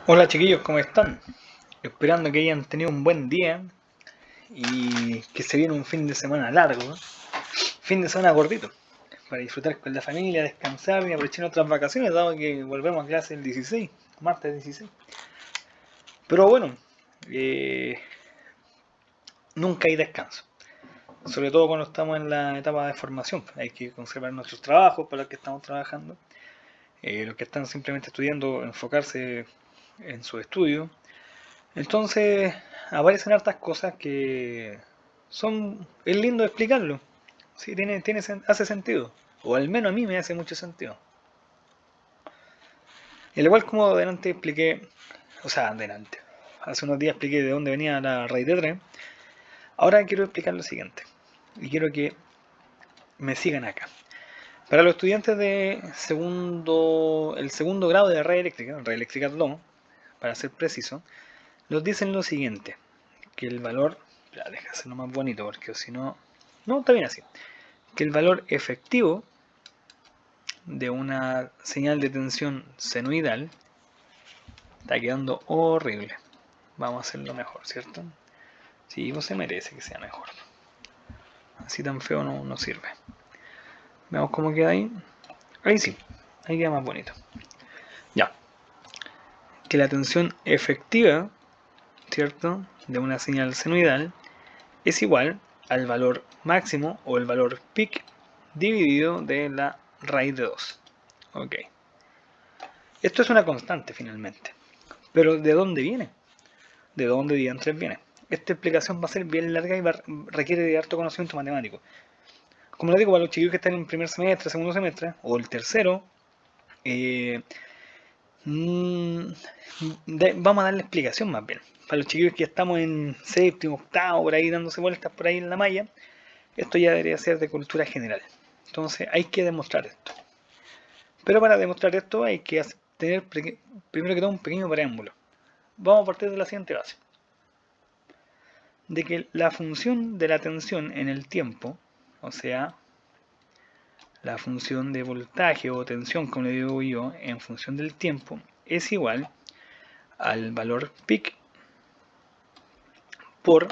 Hola chiquillos, ¿cómo están? Esperando que hayan tenido un buen día y que se viene un fin de semana largo, ¿no? Fin de semana gordito, para disfrutar con la familia, descansar y aprovechar otras vacaciones, dado que volvemos a clase el 16, martes 16. Pero bueno, eh, nunca hay descanso, sobre todo cuando estamos en la etapa de formación. Hay que conservar nuestros trabajos para los que estamos trabajando, los que están simplemente estudiando, enfocarse en su estudio. Entonces aparecen hartas cosas que es lindo explicarlo. Sí, hace sentido. O al menos a mí me hace mucho sentido. Y al igual como adelante expliqué, o sea, adelante. Hace unos días expliqué de dónde venía la raíz de 3. Ahora quiero explicar lo siguiente. Y quiero que me sigan acá. Para los estudiantes de el segundo grado de red eléctrica 2, para ser preciso, nos dicen lo siguiente. Que el valor, ya deja hacerlo más bonito porque si no, no está bien así, que el valor efectivo de una señal de tensión senoidal está quedando horrible. Vamos a hacerlo mejor, ¿cierto? Sí, pues se merece que sea mejor. Así tan feo no sirve. Veamos cómo queda ahí. Ahí sí, ahí queda más bonito. Ya, que la tensión efectiva, ¿cierto?, de una señal senoidal es igual al valor máximo o el valor peak dividido de la raíz de 2. Ok. Esto es una constante finalmente. Pero ¿de dónde viene? ¿De dónde diantres viene? Esta explicación va a ser bien larga y requiere de harto conocimiento matemático. Como les digo, para los chiquillos que están en el primer semestre, segundo semestre, o el tercero, eh, mmm, vamos a darle explicación más bien. Para los chiquillos que ya estamos en séptimo, octavo, por ahí dándose vueltas por ahí en la malla, esto ya debería ser de cultura general. Entonces hay que demostrar esto. Pero para demostrar esto hay que tener primero que todo un pequeño preámbulo. Vamos a partir de la siguiente base. De que la función de la tensión en el tiempo, o sea, la función de voltaje o tensión, como le digo yo, en función del tiempo, es igual al valor peak por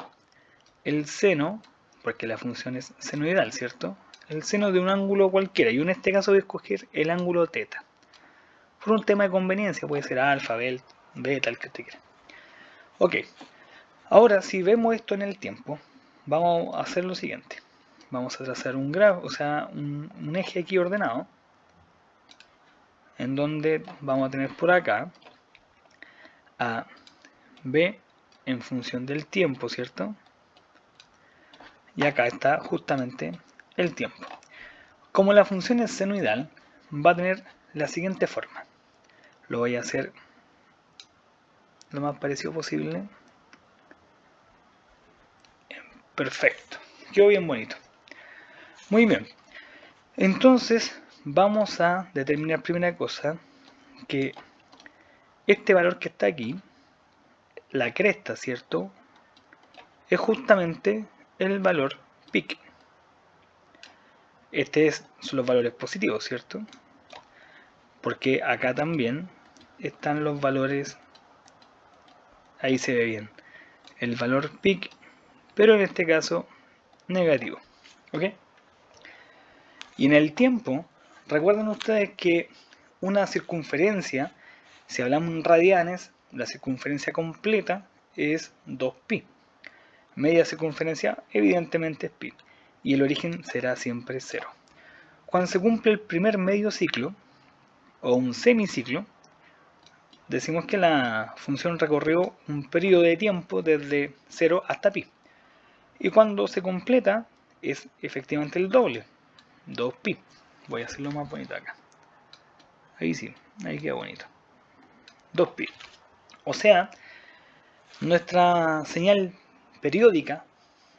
el seno, porque la función es senoidal, ¿cierto? El seno de un ángulo cualquiera. Yo en este caso voy a escoger el ángulo teta. Por un tema de conveniencia, puede ser alfa, beta, el que usted quiera. Ok, ahora si vemos esto en el tiempo, vamos a hacer lo siguiente. Vamos a trazar un grafo, o sea, un eje aquí ordenado, en donde vamos a tener por acá a b en función del tiempo, ¿cierto? Y acá está justamente el tiempo. Como la función es senoidal, va a tener la siguiente forma. Lo voy a hacer lo más parecido posible. Perfecto, quedó bien bonito. Muy bien, entonces vamos a determinar primera cosa que este valor que está aquí, la cresta, ¿cierto?, es justamente el valor peak. Son los valores positivos, ¿cierto? Porque acá también están los valores, ahí se ve bien, el valor peak, pero en este caso negativo. ¿Ok? Y en el tiempo, recuerden ustedes que una circunferencia, si hablamos en radianes, la circunferencia completa es 2pi. Media circunferencia evidentemente es pi. Y el origen será siempre 0. Cuando se cumple el primer medio ciclo, o un semiciclo, decimos que la función recorrió un periodo de tiempo desde 0 hasta pi. Y cuando se completa, es efectivamente el doble, 2pi. Voy a hacerlo más bonito acá. Ahí sí, ahí queda bonito. 2pi. O sea, nuestra señal periódica,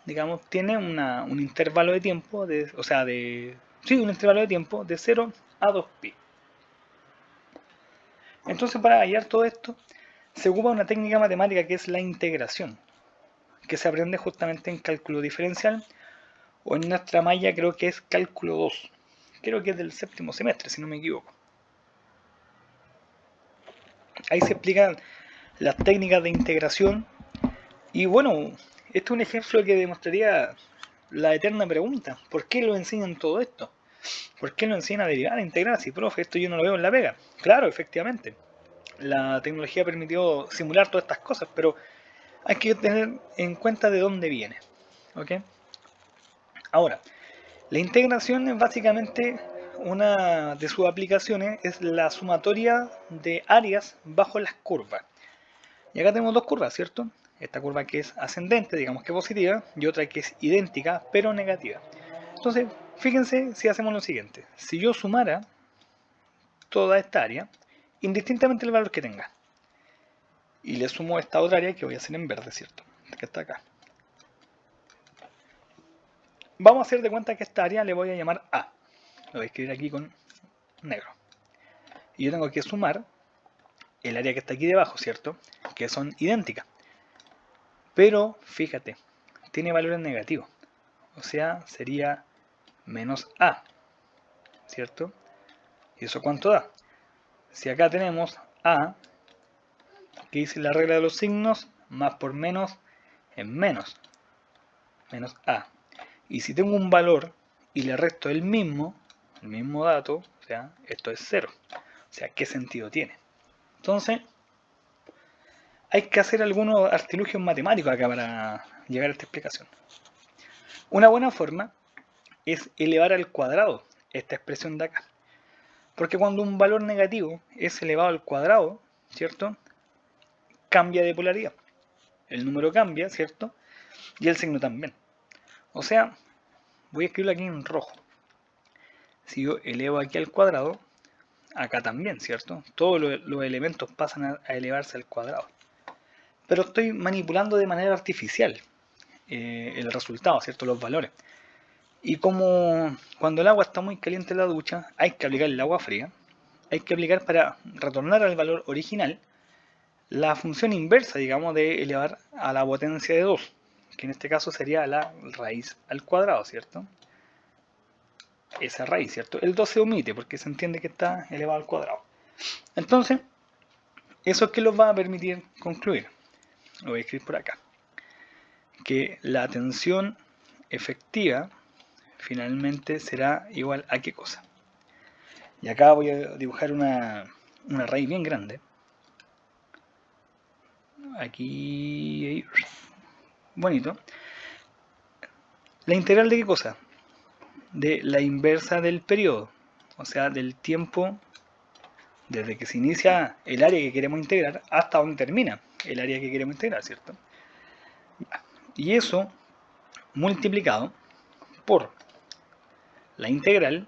digamos, tiene un intervalo de tiempo, un intervalo de tiempo de 0 a 2pi. Entonces, para hallar todo esto, se ocupa una técnica matemática que es la integración, que se aprende justamente en cálculo diferencial, o en nuestra malla creo que es cálculo 2. Creo que es del séptimo semestre, si no me equivoco. Ahí se explica las técnicas de integración. Y bueno, este es un ejemplo que demostraría la eterna pregunta: ¿por qué lo enseñan todo esto? ¿Por qué lo enseñan a derivar, a integrar? Si, profe, esto yo no lo veo en la pega. Claro, efectivamente, la tecnología permitió simular todas estas cosas, pero hay que tener en cuenta de dónde viene. ¿Ok? Ahora, la integración es básicamente una de sus aplicaciones, es la sumatoria de áreas bajo las curvas. Y acá tenemos dos curvas, ¿cierto? Esta curva que es ascendente, digamos que positiva, y otra que es idéntica, pero negativa. Entonces, fíjense si hacemos lo siguiente. Si yo sumara toda esta área, indistintamente el valor que tenga, y le sumo esta otra área que voy a hacer en verde, ¿cierto? Que está acá. Vamos a hacer de cuenta que esta área le voy a llamar A. Lo voy a escribir aquí con negro. Y yo tengo que sumar el área que está aquí debajo, ¿cierto? Que son idénticas. Pero, fíjate, tiene valores negativos. O sea, sería menos A, ¿cierto? ¿Y eso cuánto da? Si acá tenemos A, que dice la regla de los signos, más por menos es menos A. Y si tengo un valor y le resto el mismo dato, o sea, esto es 0. O sea, ¿qué sentido tiene? Entonces, hay que hacer algunos artilugios matemáticos acá para llegar a esta explicación. Una buena forma es elevar al cuadrado esta expresión de acá. Porque cuando un valor negativo es elevado al cuadrado, ¿cierto? Cambia de polaridad. El número cambia, ¿cierto? Y el signo también. O sea, voy a escribirlo aquí en rojo. Si yo elevo aquí al cuadrado, acá también, ¿cierto? Todos los elementos pasan a elevarse al cuadrado. Pero estoy manipulando de manera artificial el resultado, ¿cierto? Los valores. Y como cuando el agua está muy caliente en la ducha, hay que aplicar el agua fría. Hay que aplicar para retornar al valor original la función inversa, digamos, de elevar a la potencia de 2, que en este caso sería la raíz al cuadrado, ¿cierto? Esa raíz, ¿cierto? El 2 se omite porque se entiende que está elevado al cuadrado. Entonces, eso es que nos va a permitir concluir. Lo voy a escribir por acá. Que la tensión efectiva finalmente será igual a qué cosa. Y acá voy a dibujar una raíz bien grande. Aquí, bonito. ¿La integral de qué cosa? De la inversa del periodo, o sea, del tiempo desde que se inicia el área que queremos integrar hasta donde termina el área que queremos integrar, ¿cierto? Y eso multiplicado por la integral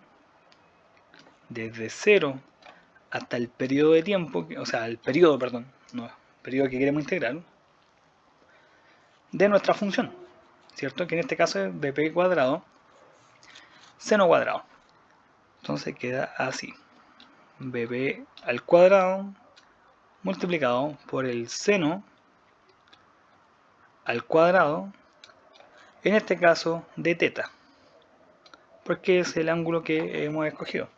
desde 0 hasta el periodo de tiempo, o sea, el periodo, perdón, no, el periodo que queremos integrar, de nuestra función, ¿cierto? Que en este caso es bp cuadrado seno cuadrado. Entonces queda así: bp al cuadrado multiplicado por el seno al cuadrado, en este caso de teta, porque es el ángulo que hemos escogido.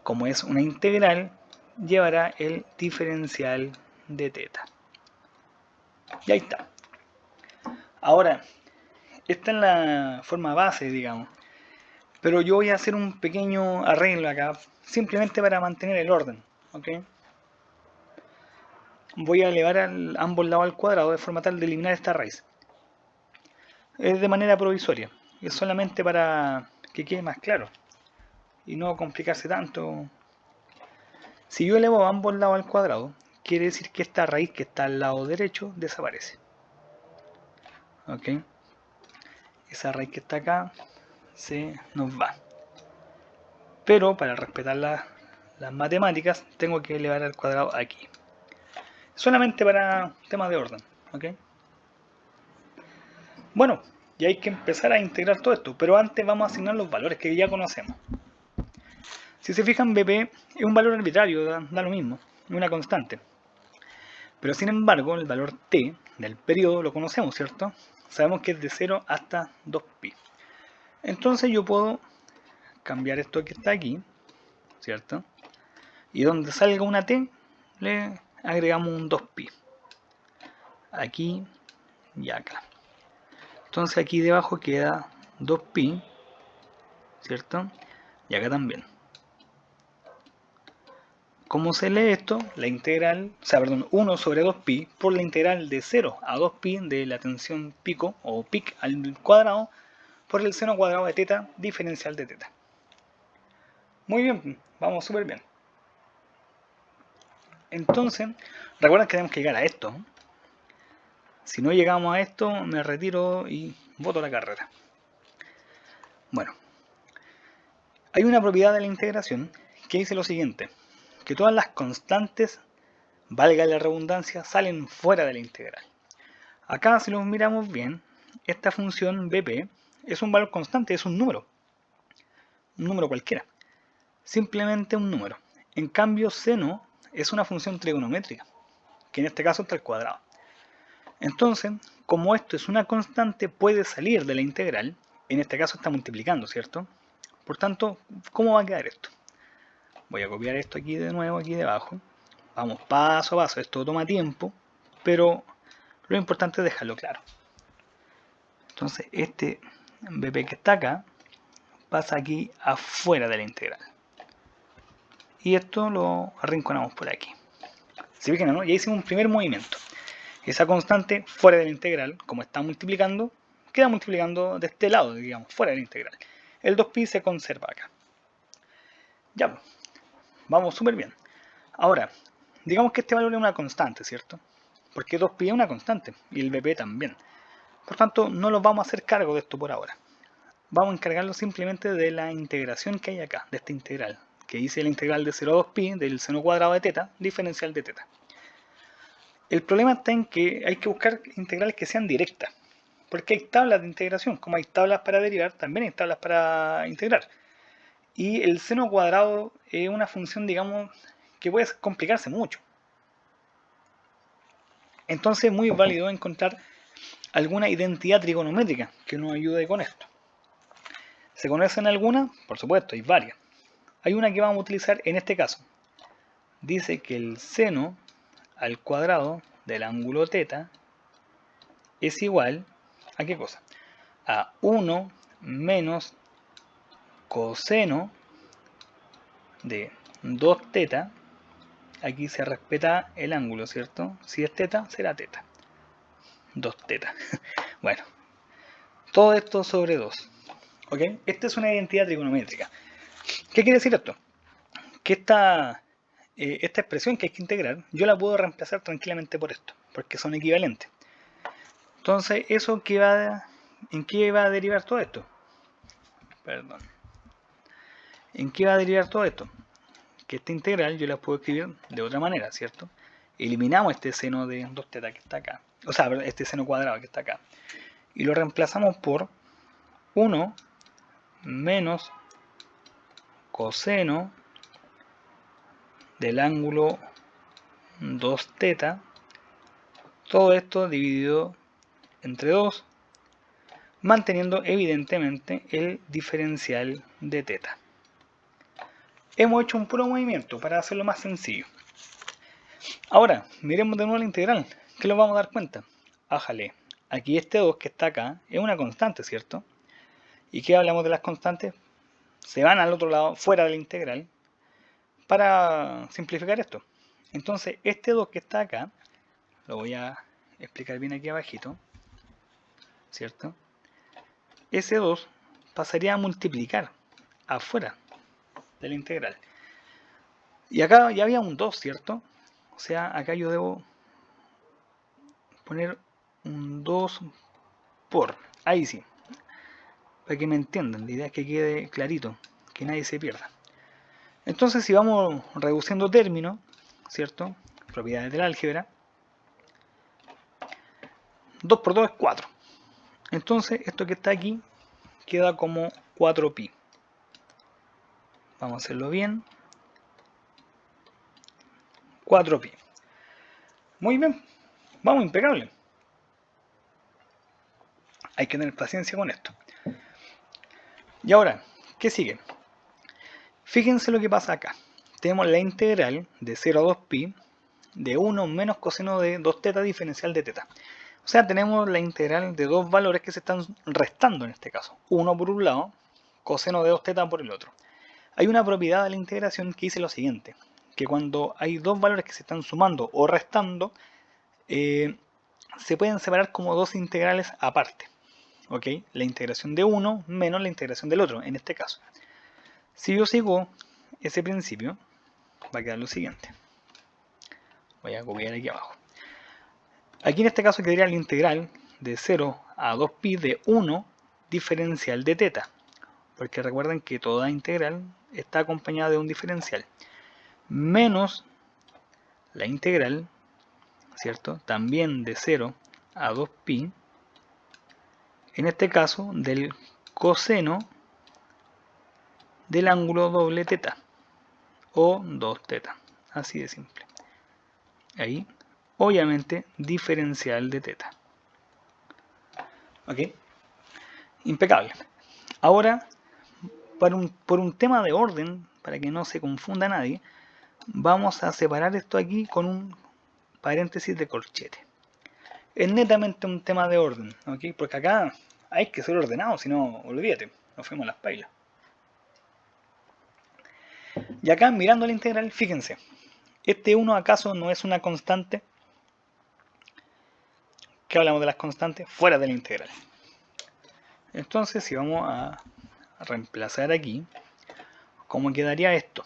Como es una integral, llevará el diferencial de teta. Y ahí está. Ahora, esta es la forma base, digamos. Pero yo voy a hacer un pequeño arreglo acá, simplemente para mantener el orden. ¿Ok? Voy a elevar ambos lados al cuadrado de forma tal de eliminar esta raíz. Es de manera provisoria. Es solamente para que quede más claro y no complicarse tanto. Si yo elevo ambos lados al cuadrado, quiere decir que esta raíz que está al lado derecho desaparece. ¿Ok? Esa raíz que está acá se nos va. Pero para respetar las matemáticas tengo que elevar al cuadrado aquí. Solamente para temas de orden. ¿Ok? Bueno, y hay que empezar a integrar todo esto, pero antes vamos a asignar los valores que ya conocemos. Si se fijan, BP es un valor arbitrario, da lo mismo, es una constante. Pero sin embargo, el valor t del periodo lo conocemos, ¿cierto? Sabemos que es de 0 hasta 2pi. Entonces yo puedo cambiar esto que está aquí, ¿cierto? Y donde salga una t, le agregamos un 2pi. aquí y acá. Entonces aquí debajo queda 2pi, ¿cierto? Y acá también. ¿Cómo se lee esto? La integral, o sea, perdón, 1 sobre 2pi por la integral de 0 a 2pi de la tensión pico o pic al cuadrado por el seno cuadrado de teta diferencial de teta. Muy bien, vamos súper bien. Entonces, recuerden que tenemos que llegar a esto. Si no llegamos a esto, me retiro y boto la carrera. Bueno, hay una propiedad de la integración que dice lo siguiente, que todas las constantes, valga la redundancia, salen fuera de la integral. Acá, si lo miramos bien, esta función BP es un valor constante, es un número cualquiera, simplemente un número. En cambio, seno es una función trigonométrica, que en este caso está al cuadrado. Entonces, como esto es una constante, puede salir de la integral, en este caso está multiplicando, ¿cierto? Por tanto, ¿cómo va a quedar esto? Voy a copiar esto aquí de nuevo, aquí debajo. Vamos paso a paso, esto toma tiempo, pero lo importante es dejarlo claro. Entonces, este BP que está acá, pasa aquí afuera de la integral. Y esto lo arrinconamos por aquí. ¿Se fijan, no? Ya hicimos un primer movimiento. Esa constante fuera de la integral, como está multiplicando, queda multiplicando de este lado, digamos, fuera de la integral. El 2pi se conserva acá. Ya, vamos súper bien. Ahora, digamos que este valor es una constante, ¿cierto? Porque 2pi es una constante y el BP también. Por tanto, no nos vamos a hacer cargo de esto por ahora. Vamos a encargarlo simplemente de la integración que hay acá, de esta integral, que dice la integral de 0 a 2pi del seno cuadrado de teta, diferencial de teta. El problema está en que hay que buscar integrales que sean directas, porque hay tablas de integración, como hay tablas para derivar, también hay tablas para integrar. Y el seno cuadrado es una función, digamos, que puede complicarse mucho. Entonces es muy válido encontrar alguna identidad trigonométrica que nos ayude con esto. ¿Se conocen algunas? Por supuesto, hay varias. Hay una que vamos a utilizar en este caso. Dice que el seno al cuadrado del ángulo θ es igual a ¿qué cosa? A 1 menos coseno de 2θ. Aquí se respeta el ángulo, ¿cierto? Si es θ, será θ. 2θ. Bueno, todo esto sobre 2. ¿Ok? Esta es una identidad trigonométrica. ¿Qué quiere decir esto? Que esta expresión que hay que integrar, yo la puedo reemplazar tranquilamente por esto, porque son equivalentes. Entonces, ¿eso en qué va a derivar todo esto? Perdón. ¿En qué va a derivar todo esto? Que esta integral yo la puedo escribir de otra manera, ¿cierto? Eliminamos este seno de 2θ que está acá, o sea, este seno cuadrado que está acá, y lo reemplazamos por 1 menos coseno del ángulo 2θ, todo esto dividido entre 2, manteniendo evidentemente el diferencial de θ. Hemos hecho un puro movimiento para hacerlo más sencillo. Ahora, miremos de nuevo la integral. ¿Qué nos vamos a dar cuenta? Ájale, aquí este 2 que está acá es una constante, ¿cierto? ¿Y qué hablamos de las constantes? Se van al otro lado, fuera de la integral, para simplificar esto. Entonces, este 2 que está acá, lo voy a explicar bien aquí abajito, ¿cierto? Ese 2 pasaría a multiplicar afuera de la integral. Y acá ya había un 2, ¿cierto? O sea, acá yo debo poner un 2 por. Ahí sí. Para que me entiendan, la idea es que quede clarito, que nadie se pierda. Entonces, si vamos reduciendo términos, ¿cierto? Propiedades del álgebra. 2 por 2 es 4. Entonces, esto que está aquí queda como 4pi. Vamos a hacerlo bien. 4pi. Muy bien. Vamos, impecable. Hay que tener paciencia con esto. Y ahora, ¿qué sigue? Fíjense lo que pasa acá. Tenemos la integral de 0 a 2pi de 1 menos coseno de 2 teta diferencial de teta. O sea, tenemos la integral de dos valores que se están restando en este caso. 1 por un lado, coseno de 2 teta por el otro. Hay una propiedad de la integración que dice lo siguiente, que cuando hay dos valores que se están sumando o restando, se pueden separar como dos integrales aparte. ¿Ok? La integración de uno menos la integración del otro, en este caso. Si yo sigo ese principio, va a quedar lo siguiente. Voy a copiar aquí abajo. Aquí en este caso quedaría la integral de 0 a 2pi de 1 diferencial de teta. Porque recuerden que toda integral está acompañada de un diferencial. Menos la integral, ¿cierto? También de 0 a 2pi, en este caso del coseno del ángulo doble teta o 2 teta, así de simple. Ahí, obviamente, diferencial de teta. ¿Ok? Impecable. Ahora, por un tema de orden, para que no se confunda nadie, vamos a separar esto aquí con un paréntesis de corchete. Es netamente un tema de orden, ¿ok? Porque acá hay que ser ordenado, si no, olvídate, nos fuimos a las pailas. Y acá, mirando la integral, fíjense, este 1 acaso no es una constante. ¿Qué hablamos de las constantes? Fuera de la integral. Entonces, si vamos a reemplazar aquí, ¿cómo quedaría esto?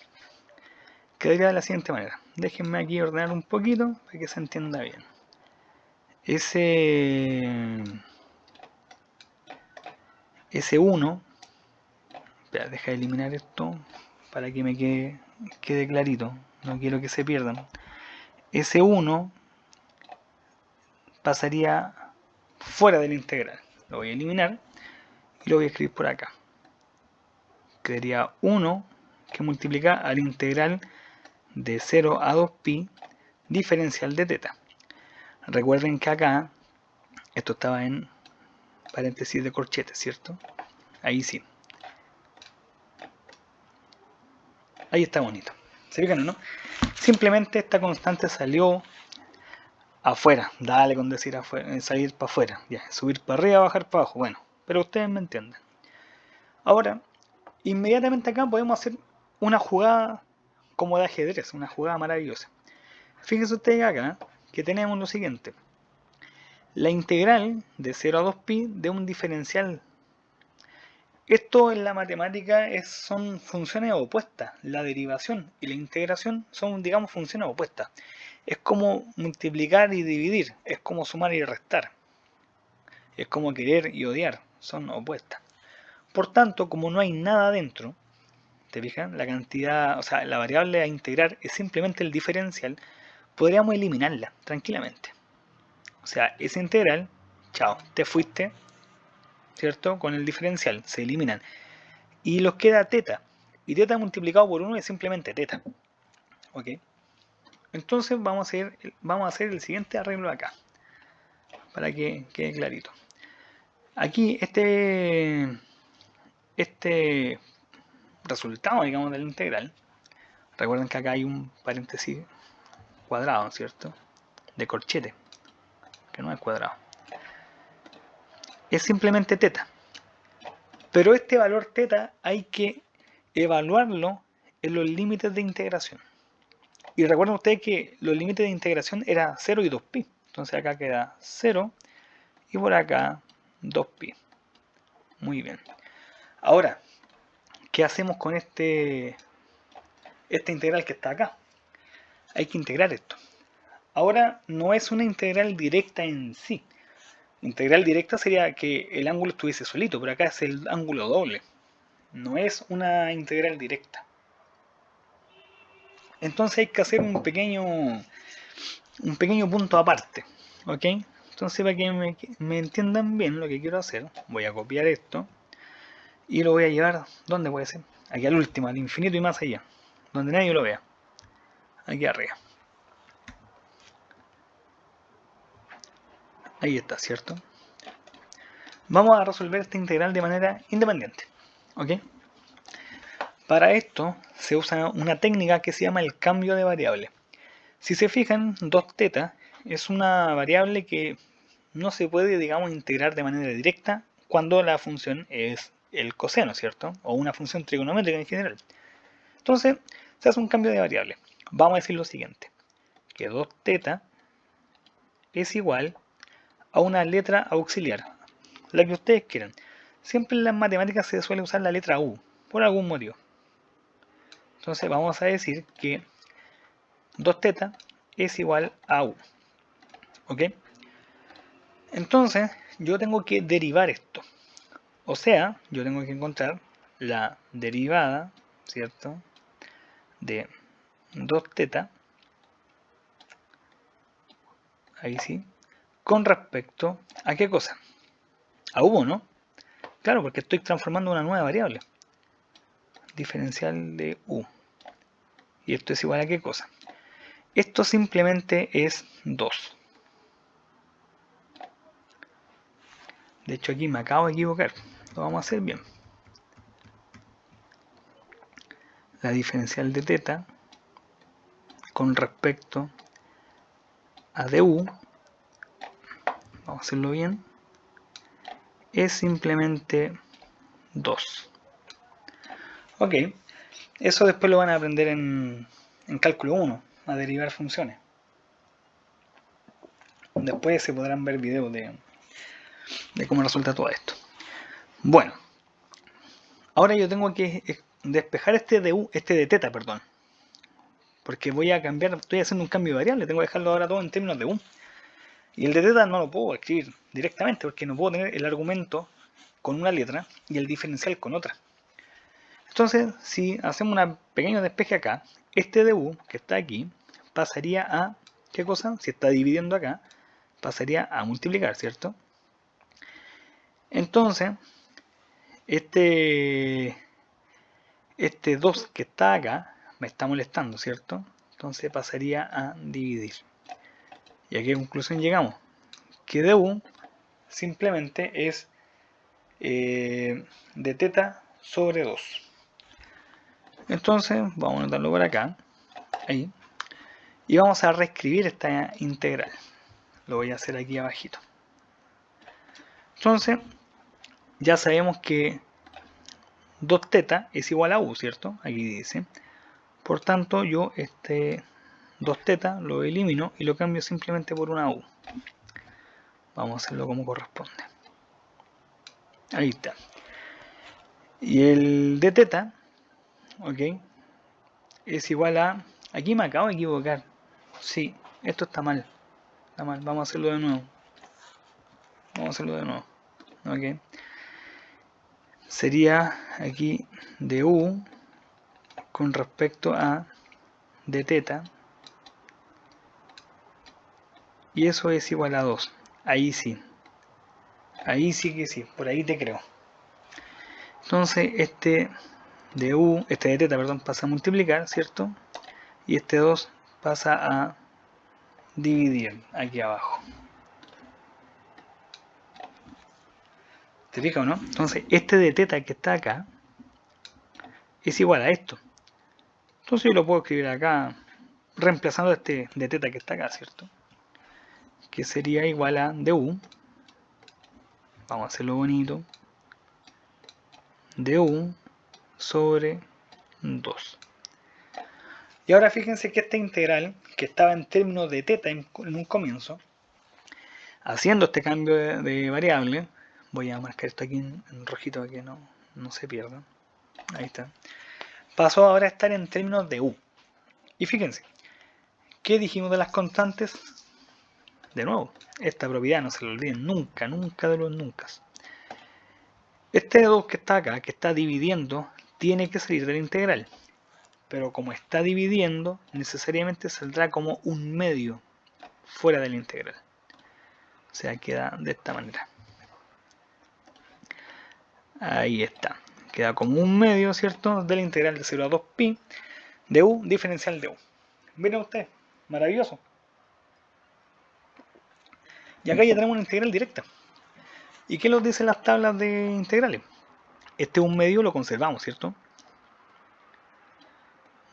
Quedaría de la siguiente manera. Déjenme aquí ordenar un poquito para que se entienda bien. Ese 1, espera, deja de eliminar esto para que me quede clarito. No quiero que se pierdan. Ese 1 pasaría fuera de la integral. Lo voy a eliminar y lo voy a escribir por acá. Quedaría 1 que multiplica al integral de 0 a 2pi diferencial de teta. Recuerden que acá esto estaba en paréntesis de corchete, ¿cierto? Ahí sí. Ahí está bonito. ¿Se fijan o no? Simplemente esta constante salió afuera. Dale con decir afuera, salir para afuera. Ya, subir para arriba, bajar para abajo. Bueno, pero ustedes me entienden. Ahora, inmediatamente acá podemos hacer una jugada como de ajedrez, una jugada maravillosa. Fíjense ustedes acá que tenemos lo siguiente. La integral de 0 a 2pi de un diferencial. Esto en la matemática son funciones opuestas. La derivación y la integración son, digamos, funciones opuestas. Es como multiplicar y dividir. Es como sumar y restar. Es como querer y odiar. Son opuestas. Por tanto, como no hay nada dentro, ¿te fijas? La cantidad, o sea, la variable a integrar es simplemente el diferencial. Podríamos eliminarla tranquilamente. O sea, esa integral, chao, te fuiste, ¿cierto? Con el diferencial, se eliminan. Y nos queda teta. Y teta multiplicado por 1 es simplemente teta. ¿Ok? Entonces vamos a hacer el siguiente arreglo acá. Para que quede clarito. Aquí este resultado, digamos, de la integral. Recuerden que acá hay un paréntesis cuadrado, ¿cierto? De corchete. Que no es cuadrado. Es simplemente teta. Pero este valor teta hay que evaluarlo en los límites de integración. Y recuerden ustedes que los límites de integración eran 0 y 2pi. Entonces acá queda 0 y por acá 2pi. Muy bien. Ahora, ¿qué hacemos con esta integral que está acá? Hay que integrar esto. Ahora no es una integral directa en sí. Integral directa sería que el ángulo estuviese solito, pero acá es el ángulo doble. No es una integral directa. Entonces hay que hacer un pequeño punto aparte. ¿Ok? Entonces para que me entiendan bien lo que quiero hacer, voy a copiar esto y lo voy a llevar, ¿dónde puede ser? Aquí al último, al infinito y más allá, donde nadie lo vea. Aquí arriba. Ahí está, ¿cierto? Vamos a resolver esta integral de manera independiente. ¿Ok? Para esto se usa una técnica que se llama el cambio de variable. Si se fijan, 2θ es una variable que no se puede, digamos, integrar de manera directa cuando la función es el coseno, ¿cierto? O una función trigonométrica en general. Entonces, se hace un cambio de variable. Vamos a decir lo siguiente, que 2θ es igual a una letra auxiliar, la que ustedes quieran. Siempre en las matemáticas se suele usar la letra U, por algún motivo. Entonces vamos a decir que 2θ es igual a U. ¿Ok? Entonces yo tengo que derivar esto. O sea, yo tengo que encontrar la derivada, ¿cierto? De 2θ, ahí sí, con respecto a qué cosa? A U, ¿no? Claro, porque estoy transformando una nueva variable. Diferencial de U. ¿Y esto es igual a qué cosa? Esto simplemente es 2. De hecho aquí me acabo de equivocar. Lo vamos a hacer bien. La diferencial de θ con respecto a du, vamos a hacerlo bien, es simplemente 2. Ok, eso después lo van a aprender en cálculo 1, a derivar funciones. Después se podrán ver videos de cómo resulta todo esto. Bueno, ahora yo tengo que despejar este de θ, perdón. Porque voy a cambiar, estoy haciendo un cambio de variable, tengo que dejarlo ahora todo en términos de U. Y el de θ no lo puedo escribir directamente porque no puedo tener el argumento con una letra y el diferencial con otra. Entonces, si hacemos un pequeño despeje acá, este de U que está aquí pasaría a, ¿qué cosa? Si está dividiendo acá, pasaría a multiplicar, ¿cierto? Entonces, este 2 que está acá me está molestando, ¿cierto? Entonces pasaría a dividir. ¿Y a qué conclusión llegamos? Que du simplemente es de θ sobre 2. Entonces, vamos a anotarlo por acá, ahí, y vamos a reescribir esta integral. Lo voy a hacer aquí abajito. Entonces, ya sabemos que 2θ es igual a u, ¿cierto? Aquí dice. Por tanto, yo este 2θ lo elimino y lo cambio simplemente por una u. Vamos a hacerlo como corresponde. Ahí está. Y el de θ, ok, es igual a... Aquí me acabo de equivocar. Sí, esto está mal. Está mal. Vamos a hacerlo de nuevo. Vamos a hacerlo de nuevo. Ok. Sería aquí de u con respecto a de θ. Y eso es igual a 2. Ahí sí. Ahí sí que sí. Por ahí te creo. Entonces este de u, este de θ, perdón, pasa a multiplicar, ¿cierto? Y este 2 pasa a dividir aquí abajo. ¿Te fijas o no? Entonces este de θ que está acá es igual a esto. Entonces yo lo puedo escribir acá reemplazando este de θ que está acá, ¿cierto? Que sería igual a du. Vamos a hacerlo bonito. Du sobre 2. Y ahora fíjense que esta integral, que estaba en términos de θ en un comienzo, haciendo este cambio de variable, voy a marcar esto aquí en rojito para que no se pierda. Ahí está. Pasó ahora a estar en términos de u. Y fíjense, ¿qué dijimos de las constantes? De nuevo, esta propiedad no se la olviden nunca, nunca de los nunca. Este 2 que está acá, que está dividiendo, tiene que salir de la integral. Pero como está dividiendo, necesariamente saldrá como un medio fuera de la integral. O sea, queda de esta manera. Ahí está. Queda como un medio, ¿cierto? De la integral de 0 a 2 pi de u diferencial de u. Miren ustedes, maravilloso. Y acá ya tenemos una integral directa. ¿Y qué nos dicen las tablas de integrales? Este un medio lo conservamos, ¿cierto?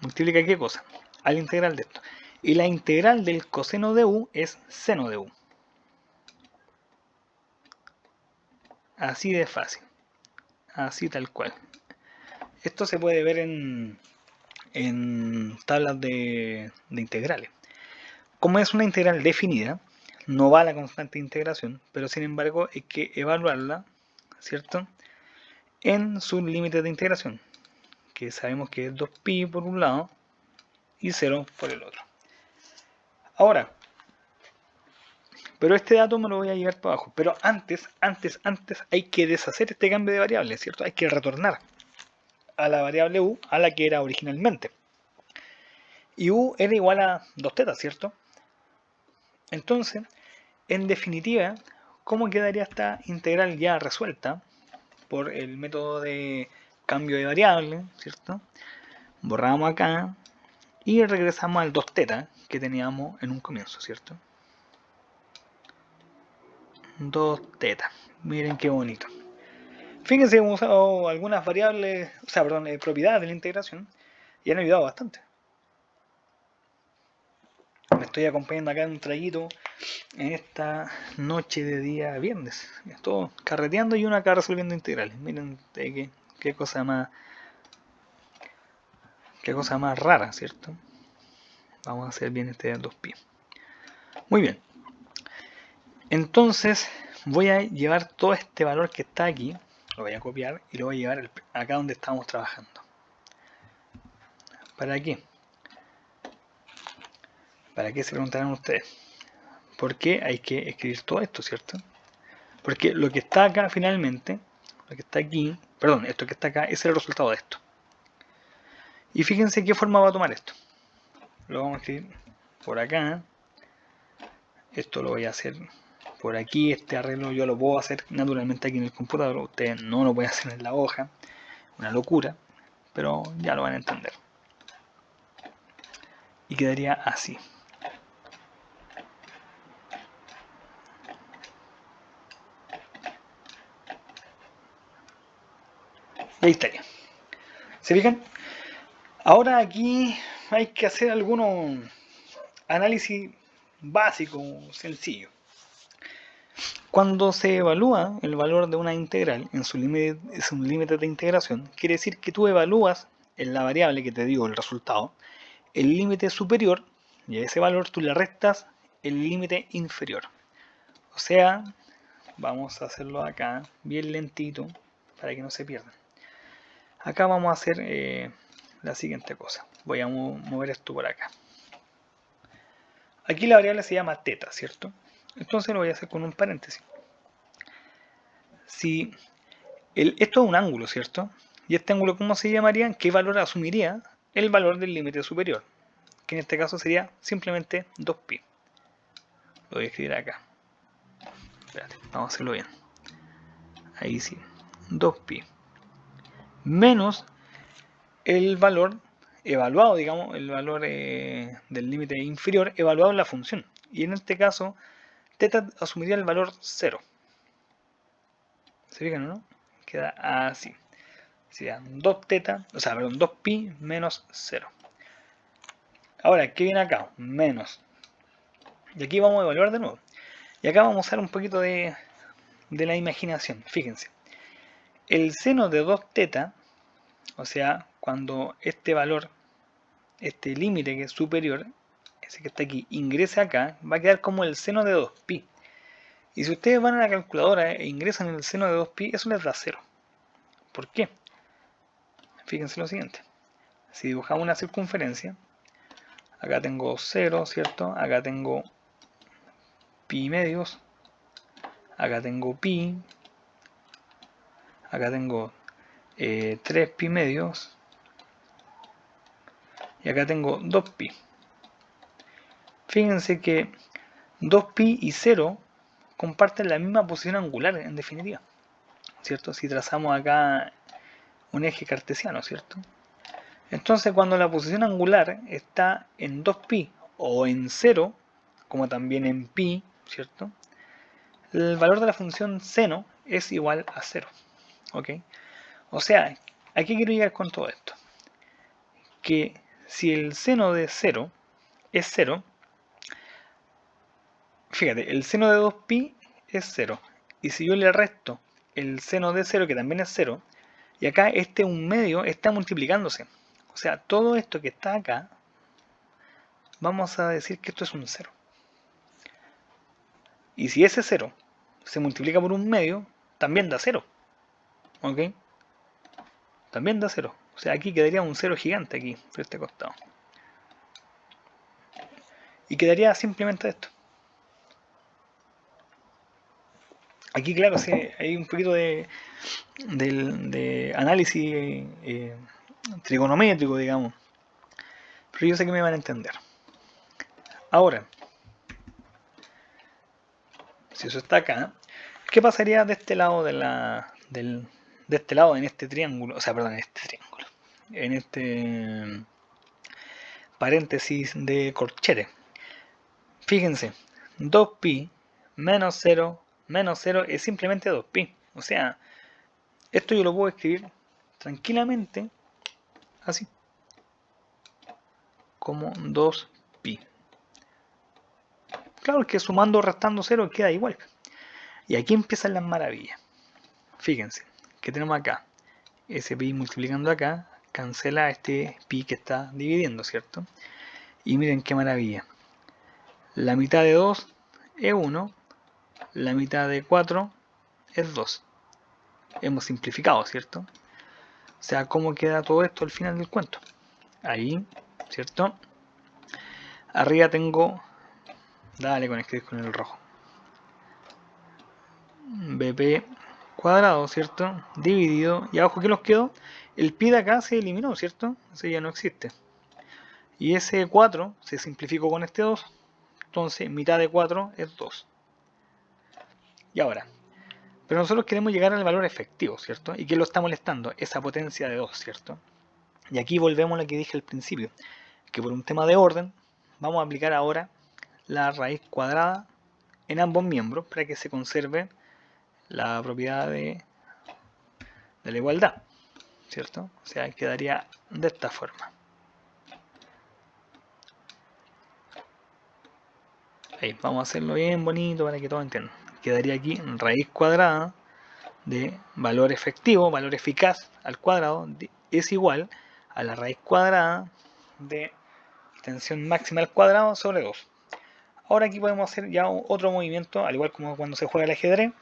Multiplica qué cosa, a la integral de esto. Y la integral del coseno de u es seno de u. Así de fácil. Así tal cual. Esto se puede ver en tablas de integrales. Como es una integral definida, no va a la constante de integración, pero sin embargo hay que evaluarla, ¿cierto?, en sus límites de integración, que sabemos que es 2pi por un lado y 0 por el otro. Ahora, pero este dato me lo voy a llevar para abajo. Pero antes hay que deshacer este cambio de variable, ¿cierto? Hay que retornar a la variable u a la que era originalmente. Y u era igual a 2θ, ¿cierto? Entonces, en definitiva, ¿cómo quedaría esta integral ya resuelta por el método de cambio de variable, ¿cierto? Borramos acá y regresamos al 2θ que teníamos en un comienzo, ¿cierto? 2θ. Miren qué bonito. Fíjense, hemos usado algunas variables, o sea, perdón, propiedades de la integración y han ayudado bastante. Me estoy acompañando acá en un traguito en esta noche de día viernes. Estoy carreteando y uno acá resolviendo integrales. Miren qué cosa más rara, ¿cierto? Vamos a hacer bien este 2pi. Muy bien. Entonces voy a llevar todo este valor que está aquí, lo voy a copiar y lo voy a llevar acá donde estamos trabajando. ¿Para qué? ¿Para qué se preguntarán ustedes? ¿Por qué hay que escribir todo esto, cierto? Porque lo que está acá finalmente, lo que está aquí, perdón, esto que está acá es el resultado de esto. Y fíjense qué forma va a tomar esto. Lo vamos a escribir por acá. Esto lo voy a hacer por aquí. Este arreglo yo lo puedo hacer naturalmente aquí en el computador. Ustedes no lo pueden hacer en la hoja. Una locura. Pero ya lo van a entender. Y quedaría así. Y ahí estaría. ¿Se fijan? Ahora aquí hay que hacer algunos análisis básicos, sencillos. Cuando se evalúa el valor de una integral en su límite de integración, quiere decir que tú evalúas en la variable que te dio el resultado el límite superior y a ese valor tú le restas el límite inferior. O sea, vamos a hacerlo acá bien lentito para que no se pierdan. Acá vamos a hacer la siguiente cosa. Voy a mover esto por acá. Aquí la variable se llama θ, ¿cierto? Entonces lo voy a hacer con un paréntesis. Si esto es un ángulo, ¿cierto? Y este ángulo, ¿cómo se llamaría? ¿Qué valor asumiría el valor del límite superior? Que en este caso sería simplemente 2pi. Lo voy a escribir acá. Espérate, vamos a hacerlo bien. Ahí sí. 2pi. Menos el valor evaluado, digamos, el valor del límite inferior evaluado en la función. Y en este caso, θ asumiría el valor 0. ¿Se fijan, no? Queda así. Sería 2θ, o sea, perdón, 2pi menos 0. Ahora, ¿qué viene acá? Menos. Y aquí vamos a evaluar de nuevo. Y acá vamos a usar un poquito de la imaginación. Fíjense. El seno de 2θ, o sea, cuando este valor, este límite que es superior, ese que está aquí, ingrese acá, va a quedar como el seno de 2pi. Y si ustedes van a la calculadora e ingresan el seno de 2pi, eso les da 0. ¿Por qué? Fíjense lo siguiente. Si dibujamos una circunferencia, acá tengo 0, ¿cierto? Acá tengo pi medios, acá tengo pi, acá tengo 3 pi medios y acá tengo 2pi. Fíjense que 2pi y 0 comparten la misma posición angular en definitiva, ¿cierto? Si trazamos acá un eje cartesiano, ¿cierto? Entonces cuando la posición angular está en 2pi o en 0, como también en pi, ¿cierto? El valor de la función seno es igual a 0, ¿ok? O sea, ¿a qué quiero llegar con todo esto? Que si el seno de 0 es 0, fíjate, el seno de 2pi es 0. Y si yo le resto el seno de 0, que también es 0, y acá este 1/2 está multiplicándose. O sea, todo esto que está acá, vamos a decir que esto es un 0. Y si ese 0 se multiplica por 1/2, también da 0. ¿Ok? También da 0. O sea, aquí quedaría un 0 gigante aquí, por este costado. Y quedaría simplemente esto. Aquí, claro, sí, hay un poquito de análisis trigonométrico, digamos. Pero yo sé que me van a entender. Ahora, si eso está acá, ¿qué pasaría de este lado de este lado en este triángulo? O sea, perdón, en este triángulo. En este paréntesis de Corchete. Fíjense, 2pi menos 0 es simplemente 2pi. O sea, esto yo lo puedo escribir tranquilamente así, como 2pi. Claro que sumando o restando 0 queda igual. Y aquí empiezan las maravillas. Fíjense, que tenemos acá? Ese pi multiplicando acá, cancela este pi que está dividiendo, ¿cierto? Y miren qué maravilla. La mitad de 2 es 1, la mitad de 4 es 2. Hemos simplificado, ¿cierto? O sea, ¿cómo queda todo esto al final del cuento? Ahí, ¿cierto? Arriba tengo, dale con escribir con el rojo, BP cuadrado, ¿cierto? Dividido, y abajo, ¿qué nos quedó? El pi de acá se eliminó, ¿cierto? Ese ya no existe. Y ese 4 se simplificó con este 2, entonces mitad de 4 es 2. Y ahora, pero nosotros queremos llegar al valor efectivo, ¿cierto? ¿Y qué lo está molestando? Esa potencia de 2, ¿cierto? Y aquí volvemos a lo que dije al principio, que por un tema de orden, vamos a aplicar ahora la raíz cuadrada en ambos miembros para que se conserve la propiedad de la igualdad, ¿cierto? O sea, quedaría de esta forma. Ahí, vamos a hacerlo bien bonito para que todos entiendan. Quedaría aquí raíz cuadrada de valor efectivo, valor eficaz al cuadrado, es igual a la raíz cuadrada de tensión máxima al cuadrado sobre 2. Ahora aquí podemos hacer ya otro movimiento, al igual como cuando se juega el ajedrez,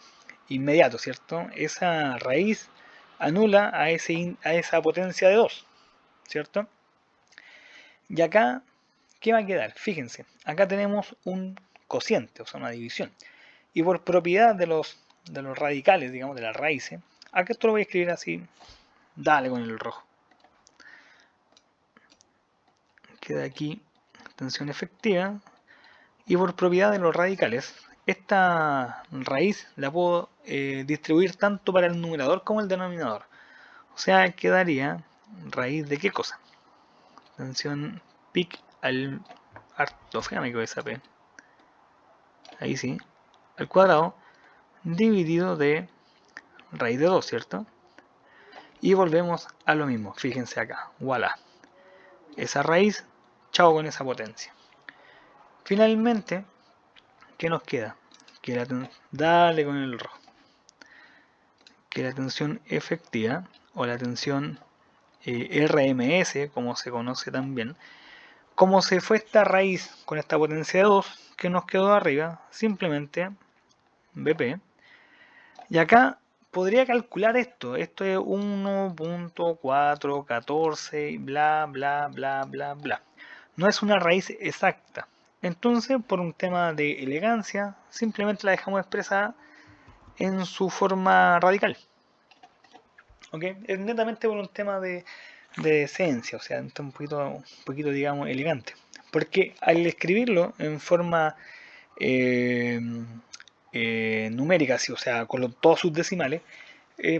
inmediato, ¿cierto? Esa raíz anula a esa potencia de 2, ¿cierto? Y acá, ¿qué va a quedar? Fíjense, acá tenemos un cociente, o sea, una división. Y por propiedad de los radicales, digamos, de las raíces, acá esto lo voy a escribir así, dale con el rojo. Queda aquí tensión efectiva. Y por propiedad de los radicales, esta raíz la puedo distribuir tanto para el numerador como el denominador. O sea, quedaría raíz de qué cosa. Tensión pic al ortográmico de esa P. Ahí sí. Al cuadrado dividido de raíz de 2, ¿cierto? Y volvemos a lo mismo. Fíjense acá. Voilà. Esa raíz, chao con esa potencia. Finalmente, ¿qué nos queda? Que dale con el rojo. Que la tensión efectiva o la tensión RMS, como se conoce también, como se fue esta raíz con esta potencia de 2 que nos quedó arriba, simplemente BP. Y acá podría calcular esto. Esto es 1.414, bla, bla, bla, bla, bla. No es una raíz exacta. Entonces, por un tema de elegancia, simplemente la dejamos expresada en su forma radical. ¿Okay? Es netamente por un tema de esencia, o sea, un poquito, digamos, elegante. Porque al escribirlo en forma numérica, así, o sea, con todos sus decimales,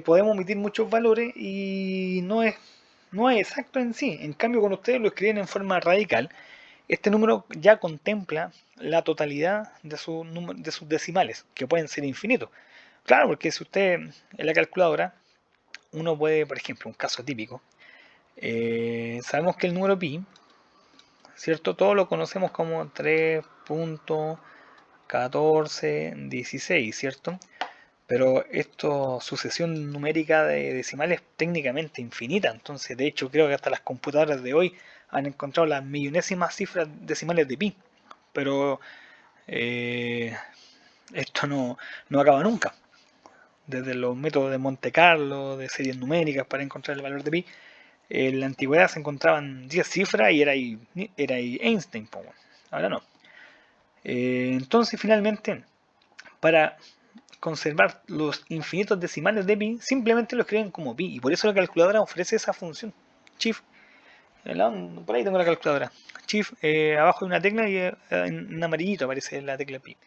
podemos omitir muchos valores y no es exacto en sí. En cambio, cuando ustedes lo escriben en forma radical, este número ya contempla la totalidad de sus decimales, que pueden ser infinitos. Claro, porque si usted en la calculadora, uno puede, por ejemplo, un caso típico, sabemos que el número pi ¿cierto? Todo lo conocemos como 3.1416, ¿cierto? Pero esto, sucesión numérica de decimales técnicamente infinita, entonces de hecho creo que hasta las computadoras de hoy han encontrado las millonésimas cifras decimales de pi, pero eh, esto no acaba nunca. Desde los métodos de Monte Carlo, de series numéricas para encontrar el valor de pi, en la antigüedad se encontraban 10 cifras y era ahí Einstein, pues, bueno. Ahora no. Entonces finalmente, para conservar los infinitos decimales de pi, simplemente lo escriben como pi, y por eso la calculadora ofrece esa función. Shift, por ahí tengo la calculadora. Shift, abajo hay una tecla y en amarillito aparece la tecla pi.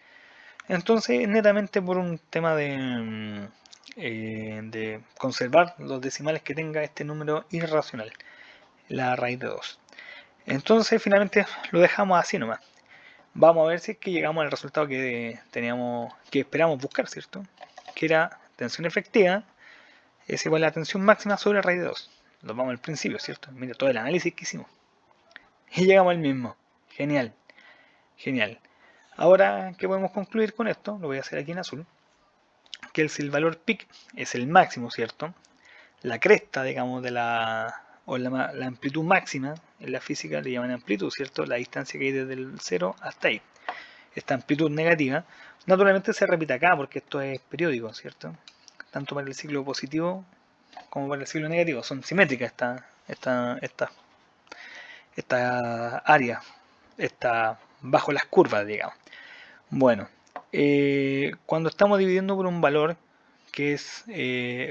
Entonces, netamente por un tema de conservar los decimales que tenga este número irracional, la raíz de 2. Entonces, finalmente lo dejamos así nomás. Vamos a ver si es que llegamos al resultado que teníamos, que esperamos buscar, ¿cierto? Que era tensión efectiva es igual a la tensión máxima sobre la raíz de 2. Nos vamos al principio, ¿cierto? Mira todo el análisis que hicimos. Y llegamos al mismo. Genial. Genial. Ahora, ¿qué podemos concluir con esto? Lo voy a hacer aquí en azul. Que si el valor peak es el máximo, ¿cierto? La cresta, digamos, de la amplitud máxima, en la física le llaman amplitud, ¿cierto? La distancia que hay desde el 0 hasta ahí. Esta amplitud negativa, naturalmente se repite acá porque esto es periódico, ¿cierto? Tanto para el ciclo positivo como para el ciclo negativo. Son simétricas esta área, está bajo las curvas, digamos. Bueno, cuando estamos dividiendo por un valor que es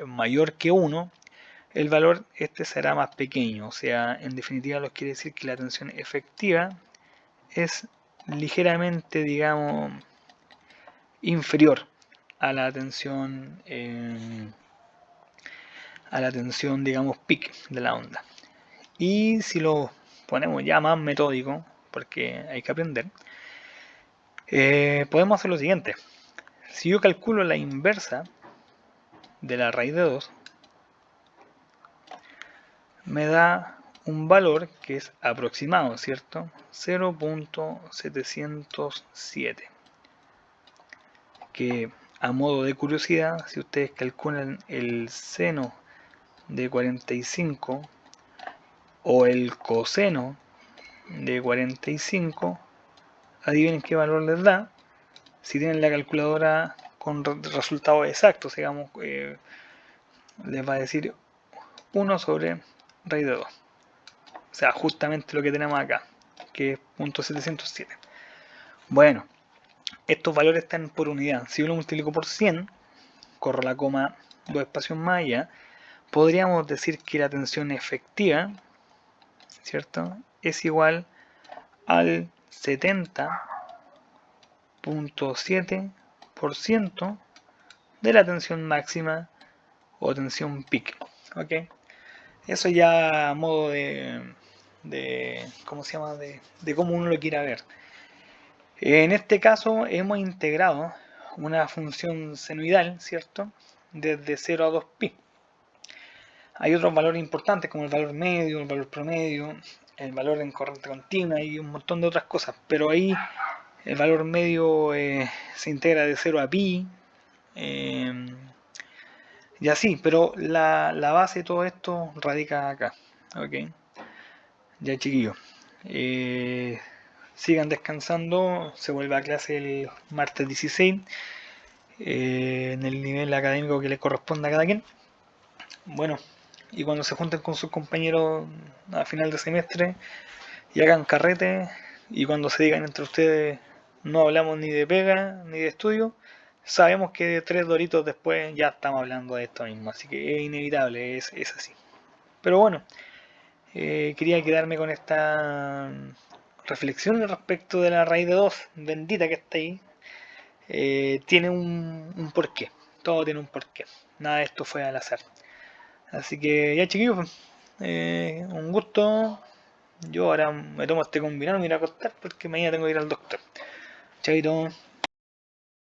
mayor que 1, el valor este será más pequeño. O sea, en definitiva, lo quiere decir que la tensión efectiva es ligeramente, digamos, inferior a la tensión, digamos, peak de la onda. Y si lo ponemos ya más metódico, porque hay que aprender, podemos hacer lo siguiente. Si yo calculo la inversa de la raíz de 2, me da un valor que es aproximado, ¿cierto? 0.707. Que a modo de curiosidad, si ustedes calculan el seno de 45 o el coseno de 45, adivinen qué valor les da. Si tienen la calculadora con resultados exactos, digamos, les va a decir 1 sobre raíz de 2. O sea, justamente lo que tenemos acá, que es 0.707. Bueno, estos valores están por unidad. Si yo lo multiplico por 100, corro la coma 2 espacios más allá, podríamos decir que la tensión efectiva, ¿cierto?, es igual al 70.7% de la tensión máxima o tensión peak. ¿Ok? Eso ya a modo ¿cómo se llama? De cómo uno lo quiera ver. En este caso hemos integrado una función senoidal, ¿cierto?, desde 0 a 2pi. Hay otros valores importantes como el valor medio, el valor promedio, el valor en corriente continua y un montón de otras cosas, pero ahí el valor medio se integra de 0 a pi, y así, pero la base de todo esto radica acá. ¿Ok? Ya, chiquillos, sigan descansando, se vuelve a clase el martes 16, en el nivel académico que le corresponda a cada quien. Bueno, y cuando se junten con sus compañeros a final de semestre y hagan carrete, y cuando se digan entre ustedes no hablamos ni de pega ni de estudio, sabemos que de 3 doritos después ya estamos hablando de esto mismo, así que es inevitable, es así. Pero bueno, quería quedarme con esta reflexión respecto de la raíz de 2, bendita que está ahí. Tiene un porqué, todo tiene un porqué, nada de esto fue al azar. Así que ya, chiquillos, un gusto. Yo ahora me tomo este combinado y me iré a acostar porque mañana tengo que ir al doctor. Chaito.